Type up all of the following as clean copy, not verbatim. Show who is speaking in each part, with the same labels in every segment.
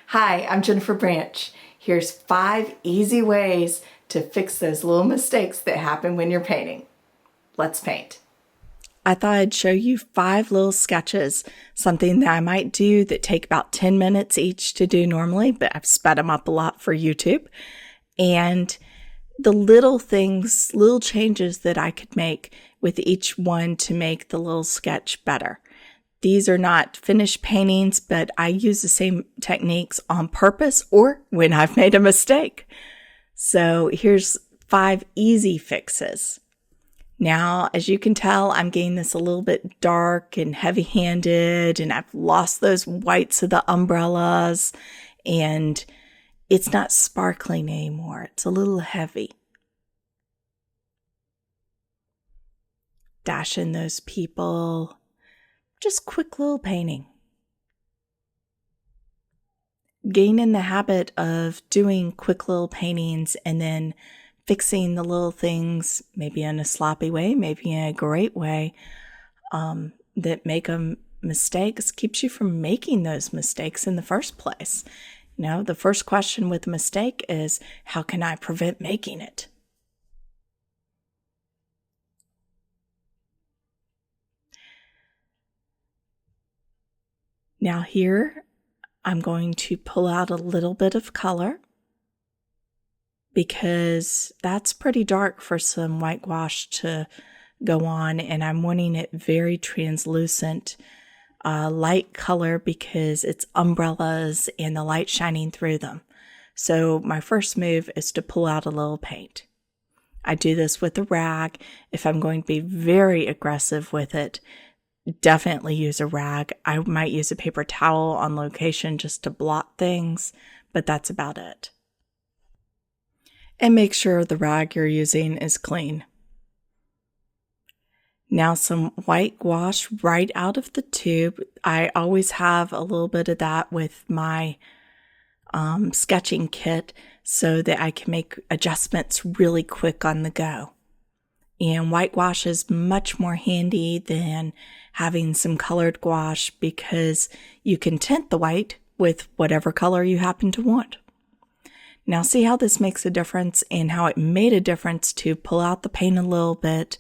Speaker 1: Hi, I'm Jennifer Branch. Here's 5 easy ways to fix those little mistakes that happen when you're painting. Let's paint. I thought I'd show you 5 little sketches, something that I might do that take about 10 minutes each to do normally, but I've sped them up a lot for YouTube. And the little things, little changes that I could make with each one to make the little sketch better. These are not finished paintings, but I use the same techniques on purpose or when I've made a mistake. So here's 5 easy fixes. Now, as you can tell, I'm getting this a little bit dark and heavy-handed, and I've lost those whites of the umbrellas, and it's not sparkling anymore. It's a little heavy. Dash in those people. Just quick little painting. Getting in the habit of doing quick little paintings and then fixing the little things, maybe in a sloppy way, maybe in a great way, that make them mistakes, keeps you from making those mistakes in the first place. You know, the first question with a mistake is, how can I prevent making it? Now here, I'm going to pull out a little bit of color because that's pretty dark for some whitewash to go on, and I'm wanting it very translucent, light color because it's umbrellas and the light shining through them. So my first move is to pull out a little paint. I do this with a rag. If I'm going to be very aggressive with it, definitely use a rag. I might use a paper towel on location just to blot things, but that's about it. And make sure the rag you're using is clean. Now some white gouache right out of the tube. I always have a little bit of that with my sketching kit so that I can make adjustments really quick on the go. And white gouache is much more handy than having some colored gouache because you can tint the white with whatever color you happen to want. Now see how this makes a difference and how it made a difference to pull out the paint a little bit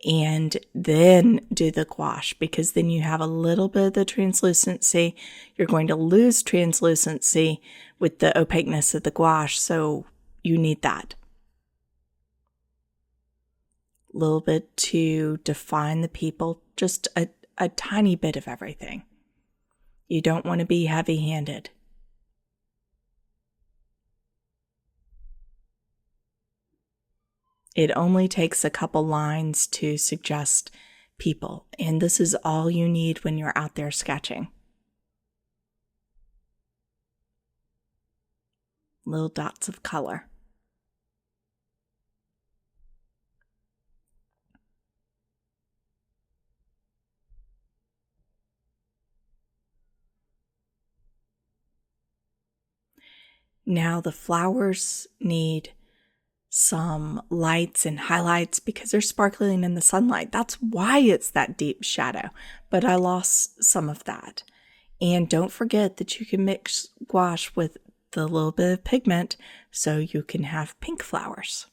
Speaker 1: and then do the gouache, because then you have a little bit of the translucency. You're going to lose translucency with the opaqueness of the gouache, so you need that. A little bit to define the people, just a tiny bit of everything. You don't want to be heavy-handed. It only takes a couple lines to suggest people, and this is all you need when you're out there sketching. Little dots of color. Now the flowers need some lights and highlights because they're sparkling in the sunlight. That's why it's that deep shadow, but I lost some of that. And don't forget that you can mix gouache with the little bit of pigment so you can have pink flowers.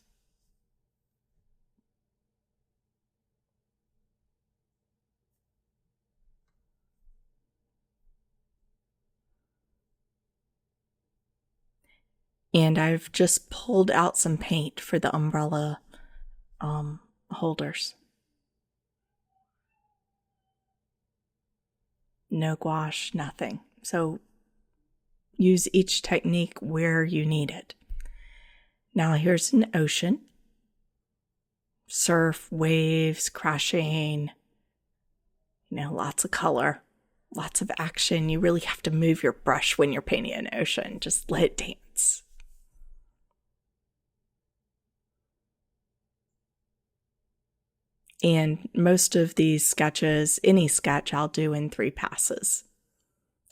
Speaker 1: And I've just pulled out some paint for the umbrella holders. No gouache, nothing. So use each technique where you need it. Now here's an ocean. Surf, waves, crashing, lots of color, lots of action. You really have to move your brush when you're painting an ocean. Just let it dance. And most of these sketches, any sketch, I'll do in 3 passes.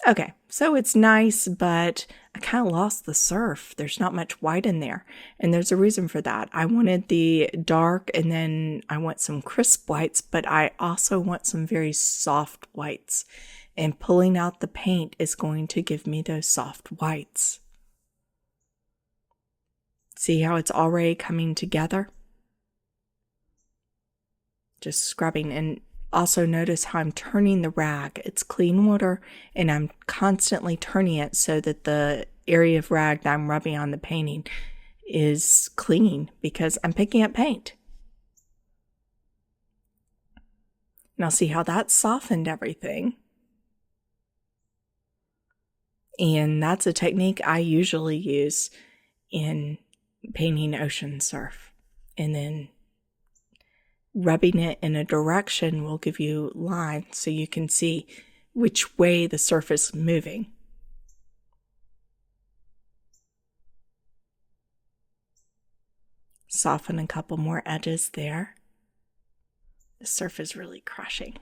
Speaker 1: Okay, so it's nice, but I kind of lost the surf. There's not much white in there. And there's a reason for that. I wanted the dark, and then I want some crisp whites, but I also want some very soft whites. And pulling out the paint is going to give me those soft whites. See how it's already coming together? Just scrubbing. And also notice how I'm turning the rag. It's clean water, and I'm constantly turning it so that the area of rag that I'm rubbing on the painting is clean, because I'm picking up paint. Now see how that softened everything. And that's a technique I usually use in painting ocean surf. And then rubbing it in a direction will give you lines so you can see which way the surf is moving. Soften a couple more edges there. The surf is really crushing.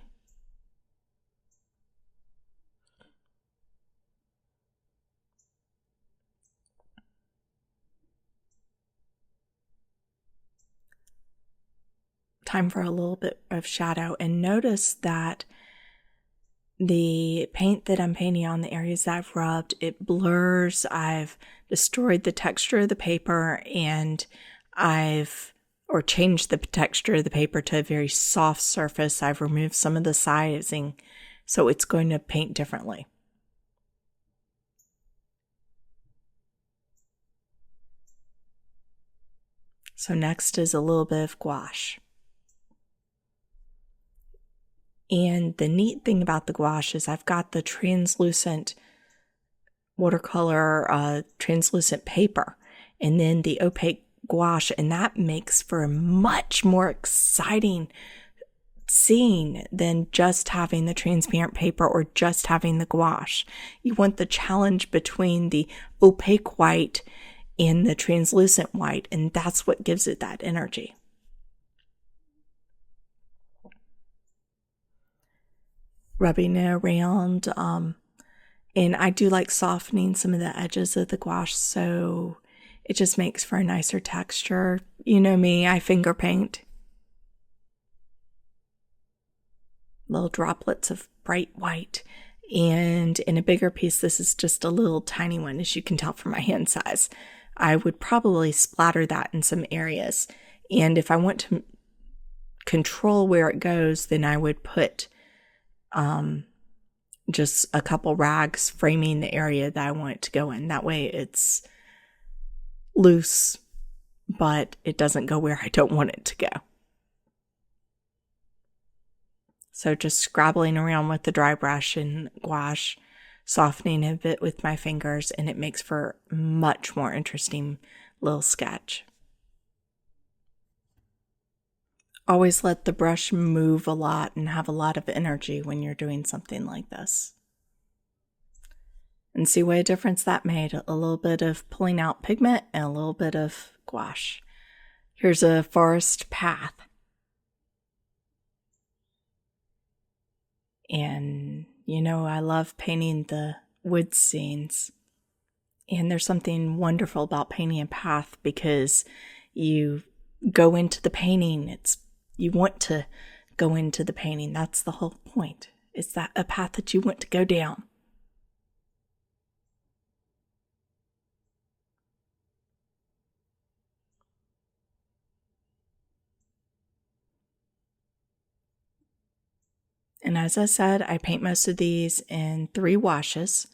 Speaker 1: Time for a little bit of shadow, and notice that the paint that I'm painting on, the areas that I've rubbed, it blurs. I've destroyed the texture of the paper, and or changed the texture of the paper to a very soft surface. I've removed some of the sizing, so it's going to paint differently. So next is a little bit of gouache. And the neat thing about the gouache is I've got the translucent watercolor, translucent paper, and then the opaque gouache, and that makes for a much more exciting scene than just having the transparent paper or just having the gouache. You want the challenge between the opaque white and the translucent white, and that's what gives it that energy. Rubbing it around, and I do like softening some of the edges of the gouache, so it just makes for a nicer texture. You know me, I finger paint. Little droplets of bright white. And in a bigger piece, this is just a little tiny one, as you can tell from my hand size. I would probably splatter that in some areas. And if I want to control where it goes, then I would put just a couple rags framing the area that I want it to go in. That way it's loose, but it doesn't go where I don't want it to go. So just scrabbling around with the dry brush and gouache, softening a bit with my fingers, and it makes for a much more interesting little sketch. Always let the brush move a lot and have a lot of energy when you're doing something like this. And see what a difference that made. A little bit of pulling out pigment and a little bit of gouache. Here's a forest path. And, you know, I love painting the wood scenes. And there's something wonderful about painting a path because you go into the painting. You want to go into the painting. That's the whole point. It's that a path that you want to go down. And as I said, I paint most of these in 3 washes.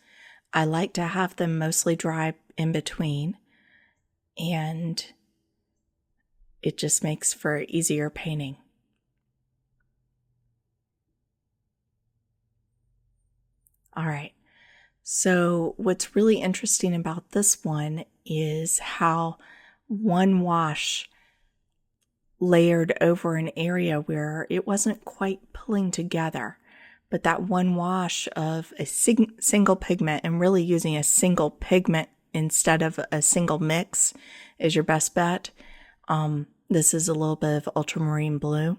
Speaker 1: I like to have them mostly dry in between, and it just makes for easier painting. All right, so what's really interesting about this one is how one wash layered over an area where it wasn't quite pulling together. But that one wash of a single pigment, and really using a single pigment instead of a single mix, is your best bet. This is a little bit of ultramarine blue.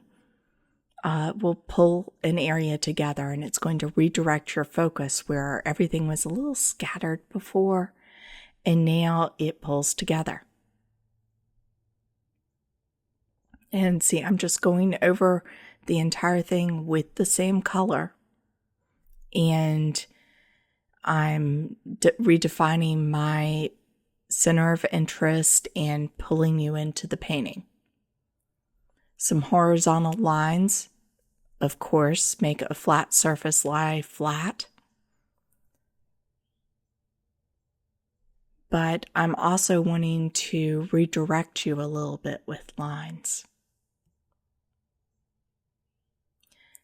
Speaker 1: Will pull an area together, and it's going to redirect your focus where everything was a little scattered before. and now it pulls together. And see, I'm just going over the entire thing with the same color, and I'm redefining my center of interest and pulling you into the painting. Some horizontal lines, of course, make a flat surface lie flat. But I'm also wanting to redirect you a little bit with lines.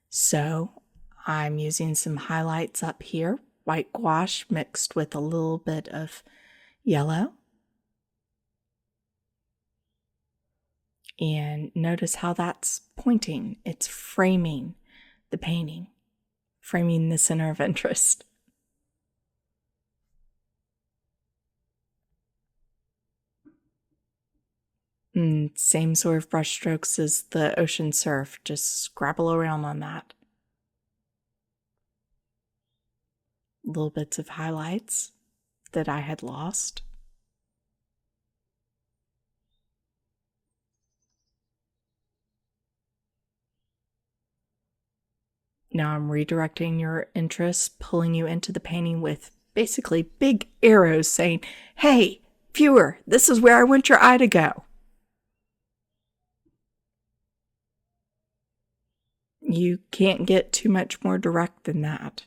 Speaker 1: So I'm using some highlights up here, white gouache mixed with a little bit of yellow. And notice how that's pointing. It's framing the painting, framing the center of interest. And same sort of brush strokes as the ocean surf, just scrabble around on that. Little bits of highlights that I had lost. Now I'm redirecting your interest, pulling you into the painting with basically big arrows saying, hey, viewer, this is where I want your eye to go. You can't get too much more direct than that.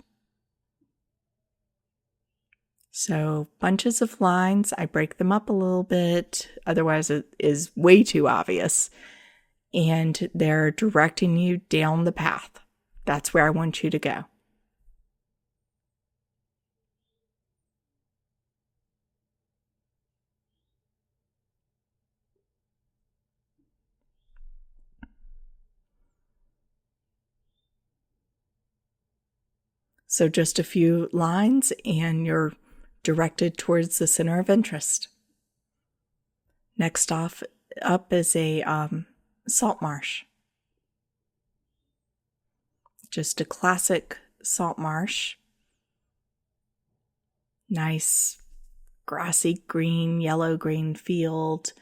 Speaker 1: So bunches of lines, I break them up a little bit, otherwise it is way too obvious. And they're directing you down the path. That's where I want you to go. So just a few lines and you're directed towards the center of interest. Next up is a salt marsh. Just a classic salt marsh. Nice grassy green, yellow-green field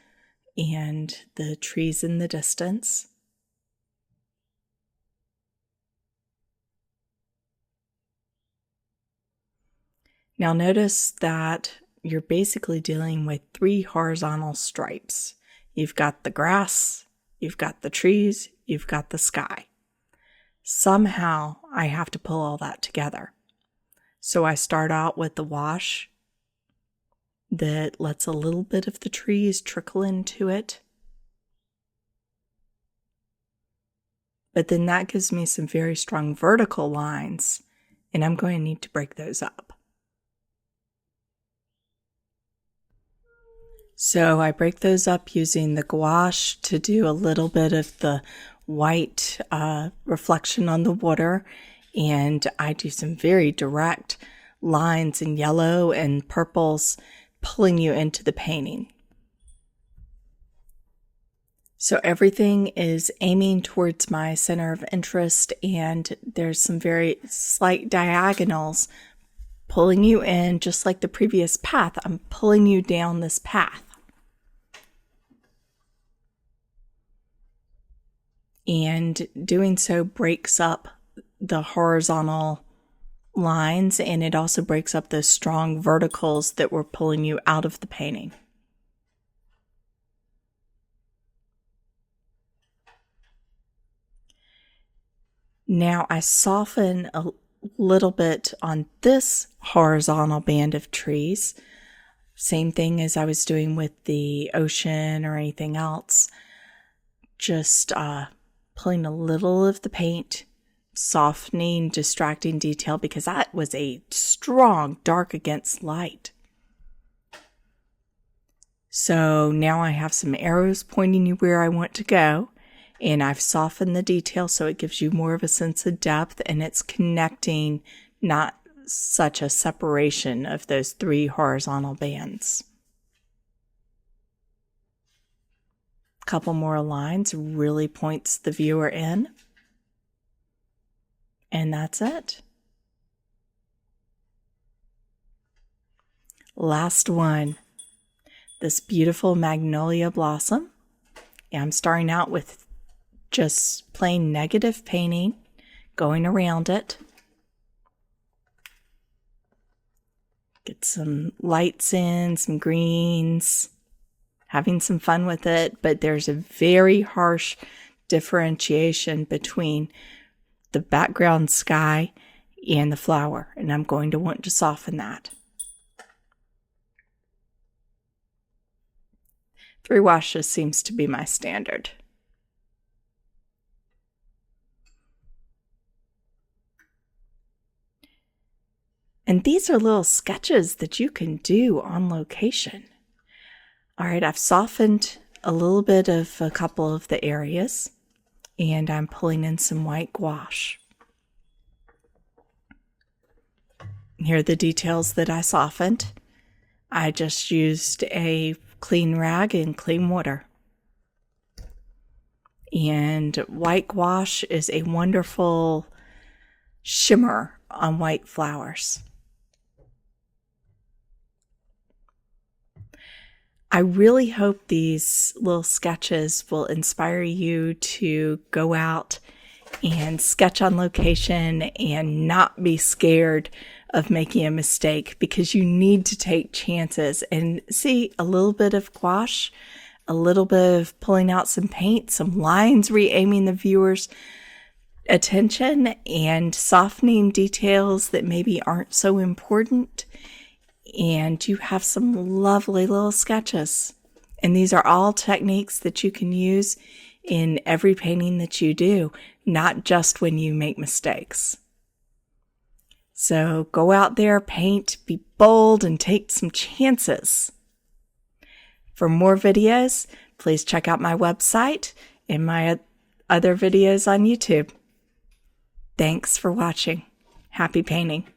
Speaker 1: and the trees in the distance. Now notice that you're basically dealing with 3 horizontal stripes. You've got the grass, you've got the trees, you've got the sky. Somehow I have to pull all that together. So I start out with the wash that lets a little bit of the trees trickle into it. But then that gives me some very strong vertical lines, and I'm going to need to break those up. So I break those up using the gouache to do a little bit of the white reflection on the water, and I do some very direct lines in yellow and purples, pulling you into the painting. So everything is aiming towards my center of interest, and there's some very slight diagonals pulling you in, just like the previous path. I'm pulling you down this path. And doing so breaks up the horizontal lines, and it also breaks up those strong verticals that were pulling you out of the painting. Now I soften a little bit on this horizontal band of trees. Same thing as I was doing with the ocean or anything else. Just pulling a little of the paint, softening, distracting detail, because that was a strong dark against light. So now I have some arrows pointing you where I want to go, and I've softened the detail so it gives you more of a sense of depth, and it's connecting, not such a separation of those 3 horizontal bands. Couple more lines really points the viewer in. And that's it. Last one. This beautiful magnolia blossom. I'm starting out with just plain negative painting, going around it. Get some lights in, some greens, having some fun with it, but there's a very harsh differentiation between the background sky and the flower, and I'm going to want to soften that. 3 washes seems to be my standard. And these are little sketches that you can do on location. All right, I've softened a little bit of a couple of the areas, and I'm pulling in some white gouache. Here are the details that I softened. I just used a clean rag and clean water. And white gouache is a wonderful shimmer on white flowers. I really hope these little sketches will inspire you to go out and sketch on location and not be scared of making a mistake, because you need to take chances and see a little bit of gouache, a little bit of pulling out some paint, some lines, re-aiming the viewer's attention and softening details that maybe aren't so important. And you have some lovely little sketches. And these are all techniques that you can use in every painting that you do, not just when you make mistakes. So go out there, paint, be bold, and take some chances. For more videos, please check out my website and my other videos on YouTube. Thanks for watching. Happy painting.